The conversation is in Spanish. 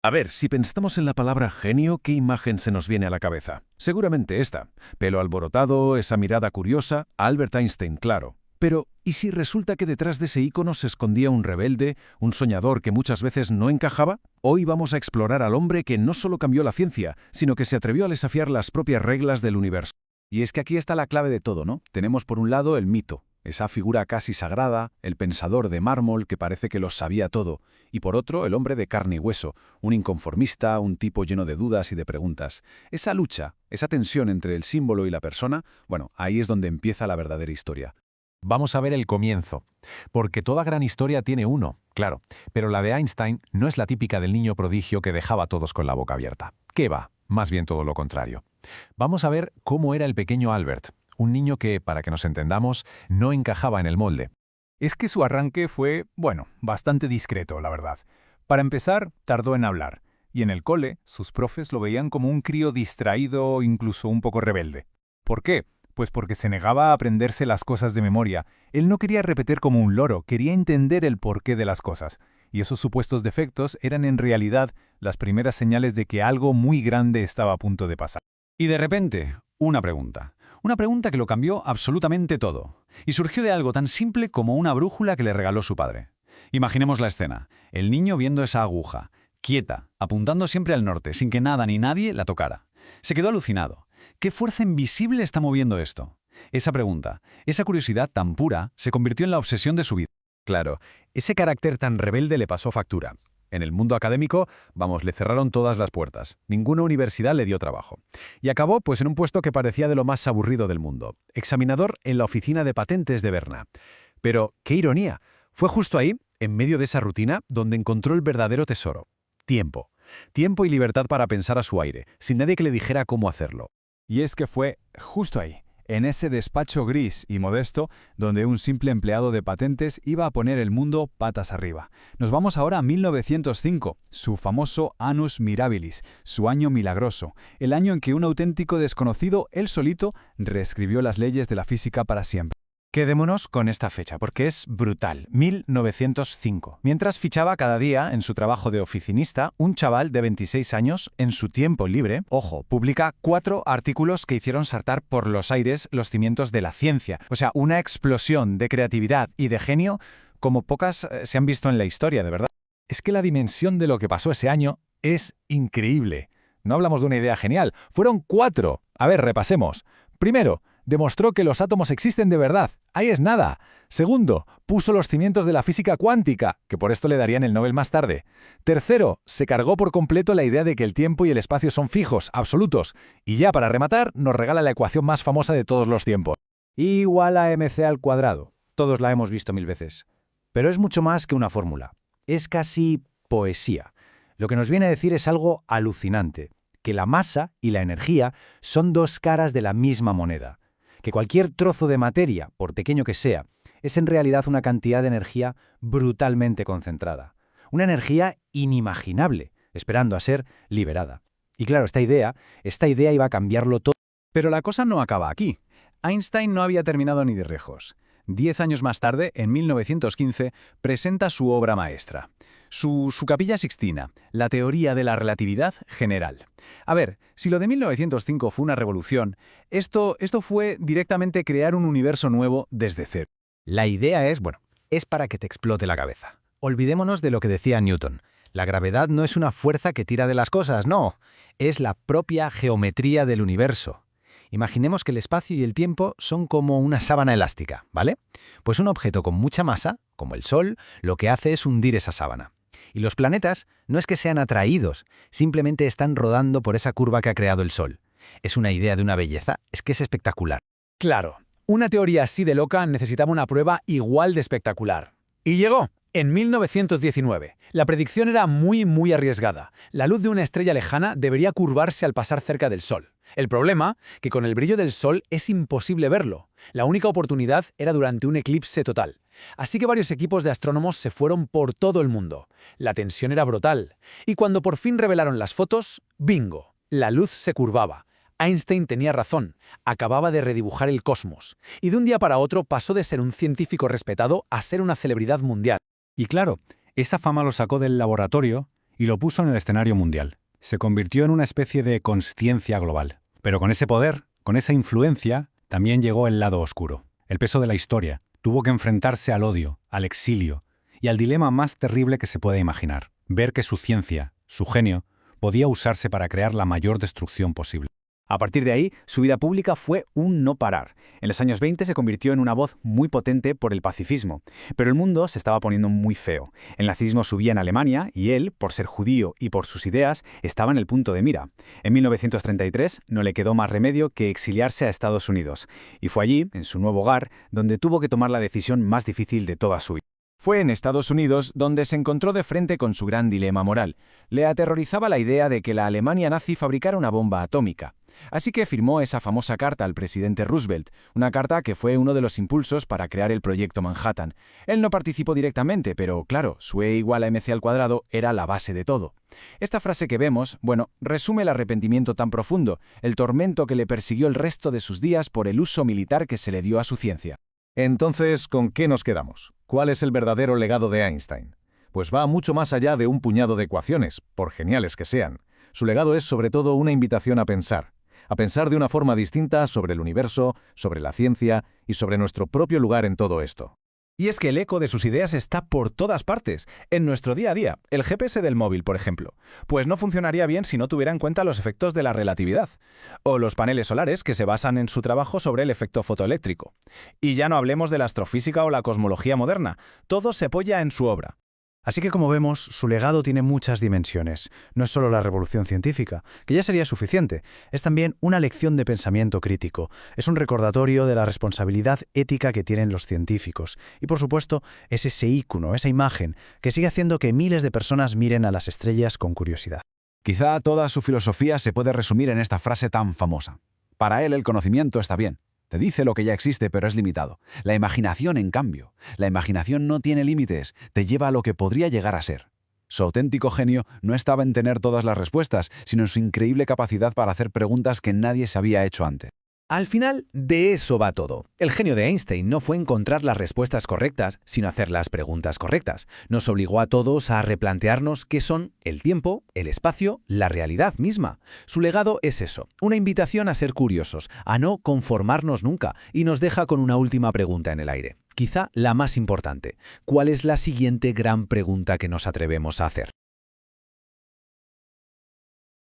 A ver, si pensamos en la palabra genio, ¿qué imagen se nos viene a la cabeza? Seguramente esta. Pelo alborotado, esa mirada curiosa, Albert Einstein, claro. Pero, ¿y si resulta que detrás de ese ícono se escondía un rebelde, un soñador que muchas veces no encajaba? Hoy vamos a explorar al hombre que no solo cambió la ciencia, sino que se atrevió a desafiar las propias reglas del universo. Y es que aquí está la clave de todo, ¿no? Tenemos por un lado el mito, esa figura casi sagrada, el pensador de mármol que parece que lo sabía todo, y por otro el hombre de carne y hueso, un inconformista, un tipo lleno de dudas y de preguntas. Esa lucha, esa tensión entre el símbolo y la persona, bueno, ahí es donde empieza la verdadera historia. Vamos a ver el comienzo, porque toda gran historia tiene uno, claro, pero la de Einstein no es la típica del niño prodigio que dejaba a todos con la boca abierta. ¿Qué va? Más bien todo lo contrario. Vamos a ver cómo era el pequeño Albert, un niño que, para que nos entendamos, no encajaba en el molde. Es que su arranque fue, bueno, bastante discreto, la verdad. Para empezar, tardó en hablar, y en el cole, sus profes lo veían como un crío distraído o incluso un poco rebelde. ¿Por qué? Pues porque se negaba a aprenderse las cosas de memoria. Él no quería repetir como un loro, quería entender el porqué de las cosas. Y esos supuestos defectos eran en realidad las primeras señales de que algo muy grande estaba a punto de pasar. Y de repente, una pregunta. Una pregunta que lo cambió absolutamente todo. Y surgió de algo tan simple como una brújula que le regaló su padre. Imaginemos la escena. El niño viendo esa aguja, quieta, apuntando siempre al norte, sin que nada ni nadie la tocara. Se quedó alucinado. ¿Qué fuerza invisible está moviendo esto? Esa pregunta, esa curiosidad tan pura, se convirtió en la obsesión de su vida. Claro, ese carácter tan rebelde le pasó factura. En el mundo académico, vamos, le cerraron todas las puertas. Ninguna universidad le dio trabajo. Y acabó, pues, en un puesto que parecía de lo más aburrido del mundo. Examinador en la oficina de patentes de Berna. Pero, qué ironía, fue justo ahí, en medio de esa rutina, donde encontró el verdadero tesoro. Tiempo. Tiempo y libertad para pensar a su aire, sin nadie que le dijera cómo hacerlo. Y es que fue justo ahí, en ese despacho gris y modesto, donde un simple empleado de patentes iba a poner el mundo patas arriba. Nos vamos ahora a 1905, su famoso Annus Mirabilis, su año milagroso, el año en que un auténtico desconocido, él solito, reescribió las leyes de la física para siempre. Quedémonos con esta fecha, porque es brutal, 1905. Mientras fichaba cada día en su trabajo de oficinista, un chaval de 26 años, en su tiempo libre, ojo, publica 4 artículos que hicieron saltar por los aires los cimientos de la ciencia. O sea, una explosión de creatividad y de genio como pocas se han visto en la historia, de verdad. Es que la dimensión de lo que pasó ese año es increíble. No hablamos de una idea genial, fueron 4. A ver, repasemos. Primero, demostró que los átomos existen de verdad. Ahí es nada. Segundo, puso los cimientos de la física cuántica, que por esto le darían el Nobel más tarde. Tercero, se cargó por completo la idea de que el tiempo y el espacio son fijos, absolutos. Y ya para rematar, nos regala la ecuación más famosa de todos los tiempos. I igual a mc al cuadrado. Todos la hemos visto 1000 veces. Pero es mucho más que una fórmula. Es casi poesía. Lo que nos viene a decir es algo alucinante. Que la masa y la energía son 2 caras de la misma moneda. Que cualquier trozo de materia, por pequeño que sea, es en realidad una cantidad de energía brutalmente concentrada. Una energía inimaginable, esperando a ser liberada. Y claro, esta idea iba a cambiarlo todo. Pero la cosa no acaba aquí. Einstein no había terminado ni de lejos. 10 años más tarde, en 1915, presenta su obra maestra. Su Capilla Sixtina, la teoría de la relatividad general. A ver, si lo de 1905 fue una revolución, esto fue directamente crear un universo nuevo desde cero. La idea es para que te explote la cabeza. Olvidémonos de lo que decía Newton. La gravedad no es una fuerza que tira de las cosas, no. Es la propia geometría del universo. Imaginemos que el espacio y el tiempo son como una sábana elástica, ¿vale? Pues un objeto con mucha masa, como el Sol, lo que hace es hundir esa sábana. Y los planetas no es que sean atraídos, simplemente están rodando por esa curva que ha creado el Sol. Es una idea de una belleza, es que es espectacular. Claro, una teoría así de loca necesitaba una prueba igual de espectacular. Y llegó. En 1919, la predicción era muy arriesgada. La luz de una estrella lejana debería curvarse al pasar cerca del Sol. El problema, que con el brillo del Sol es imposible verlo. La única oportunidad era durante un eclipse total. Así que varios equipos de astrónomos se fueron por todo el mundo. La tensión era brutal. Y cuando por fin revelaron las fotos, ¡bingo! La luz se curvaba. Einstein tenía razón, acababa de redibujar el cosmos. Y de un día para otro pasó de ser un científico respetado a ser una celebridad mundial. Y claro, esa fama lo sacó del laboratorio y lo puso en el escenario mundial. Se convirtió en una especie de consciencia global. Pero con ese poder, con esa influencia, también llegó el lado oscuro. El peso de la historia. Tuvo que enfrentarse al odio, al exilio y al dilema más terrible que se puede imaginar. Ver que su ciencia, su genio, podía usarse para crear la mayor destrucción posible. A partir de ahí, su vida pública fue un no parar. En los años 20 se convirtió en una voz muy potente por el pacifismo, pero el mundo se estaba poniendo muy feo. El nazismo subía en Alemania y él, por ser judío y por sus ideas, estaba en el punto de mira. En 1933 no le quedó más remedio que exiliarse a Estados Unidos, y fue allí, en su nuevo hogar, donde tuvo que tomar la decisión más difícil de toda su vida. Fue en Estados Unidos donde se encontró de frente con su gran dilema moral. Le aterrorizaba la idea de que la Alemania nazi fabricara una bomba atómica. Así que firmó esa famosa carta al presidente Roosevelt, una carta que fue uno de los impulsos para crear el proyecto Manhattan. Él no participó directamente, pero claro, su E igual a mc al cuadrado era la base de todo. Esta frase que vemos, resume el arrepentimiento tan profundo, el tormento que le persiguió el resto de sus días por el uso militar que se le dio a su ciencia. Entonces, ¿con qué nos quedamos? ¿Cuál es el verdadero legado de Einstein? Pues va mucho más allá de un puñado de ecuaciones, por geniales que sean. Su legado es sobre todo una invitación a pensar de una forma distinta sobre el universo, sobre la ciencia y sobre nuestro propio lugar en todo esto. Y es que el eco de sus ideas está por todas partes, en nuestro día a día. El GPS del móvil, por ejemplo. Pues no funcionaría bien si no tuviera en cuenta los efectos de la relatividad. O los paneles solares, que se basan en su trabajo sobre el efecto fotoeléctrico. Y ya no hablemos de la astrofísica o la cosmología moderna. Todo se apoya en su obra. Así que como vemos, su legado tiene muchas dimensiones. No es solo la revolución científica, que ya sería suficiente, es también una lección de pensamiento crítico, es un recordatorio de la responsabilidad ética que tienen los científicos, y por supuesto es ese ícono, esa imagen, que sigue haciendo que miles de personas miren a las estrellas con curiosidad. Quizá toda su filosofía se puede resumir en esta frase tan famosa. Para él el conocimiento está bien. Te dice lo que ya existe, pero es limitado. La imaginación, en cambio. La imaginación no tiene límites, te lleva a lo que podría llegar a ser. Su auténtico genio no estaba en tener todas las respuestas, sino en su increíble capacidad para hacer preguntas que nadie se había hecho antes. Al final, de eso va todo. El genio de Einstein no fue encontrar las respuestas correctas, sino hacer las preguntas correctas. Nos obligó a todos a replantearnos qué son el tiempo, el espacio, la realidad misma. Su legado es eso, una invitación a ser curiosos, a no conformarnos nunca, y nos deja con una última pregunta en el aire. Quizá la más importante. ¿Cuál es la siguiente gran pregunta que nos atrevemos a hacer?